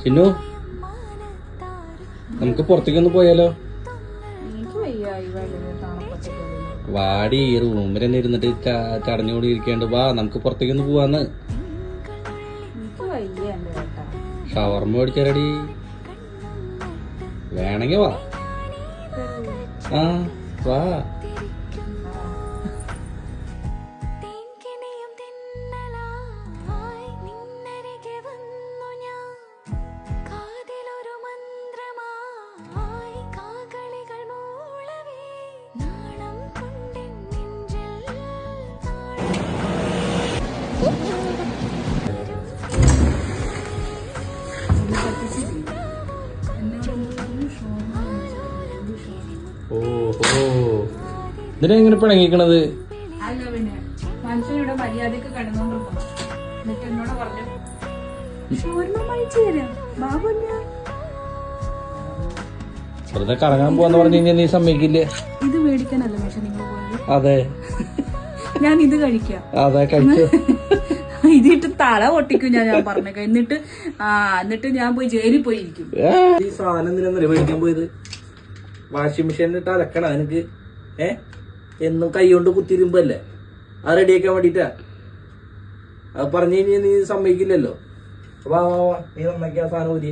ചിന്നു, നമുക്ക് പുറത്തേക്കൊന്ന് പോയാലോ? വാടി, ഈ റൂമിൽ തന്നെ ഇരുന്നിട്ട് ചടഞ്ഞുകൂടി ഇരിക്കാണ്ട് വാ, നമുക്ക് പുറത്തേക്കൊന്ന് പോവാന്ന്. ഷവർമ്മ മേടിച്ചാലടി, വേണമെങ്കി വാ. ആ വാ. ഇതിനെ എങ്ങനെ പിണങ്ങിക്കണത്? മനുഷ്യനിവിടെ മര്യാദക്ക് കിടന്നോണ്ടിരുന്നു. എന്നിട്ട് എന്നോട് പറഞ്ഞു വെറുതെ കറങ്ങാൻ പോവാന്ന് പറഞ്ഞു കഴിഞ്ഞാൽ നീ സമ്മതിക്കില്ലേ? ഇത് മേടിക്കാനല്ല മനുഷ്യൻ നിങ്ങൾ പോയത്. അതെ, ഞാൻ ഇത് കഴിക്കാം. അതെ കഴിച്ചു. ഇതിട്ട് തല പൊട്ടിക്കും ഞാൻ പറഞ്ഞേക്ക. എന്നിട്ട് ഞാൻ പോയി ജയിലിൽ പോയിരിക്കും. ഈ സാധനം എന്തിനാ മേടിക്കാൻ പോയത്? വാഷിംഗ് മെഷീനിൽ ഇട്ട് അലക്കണ എനിക്ക്? എന്നും കൈ കൊണ്ട് കുത്തിരുമ്പല്ലേ? അത് റെഡിയാക്കാൻ വേണ്ടിട്ടാ. അത് പറഞ്ഞു കഴിഞ്ഞാൽ നീ സമ്മതിക്കില്ലല്ലോ. വാ വാ വാ, നീ നന്നാക്കിയ സാധനം ഊരി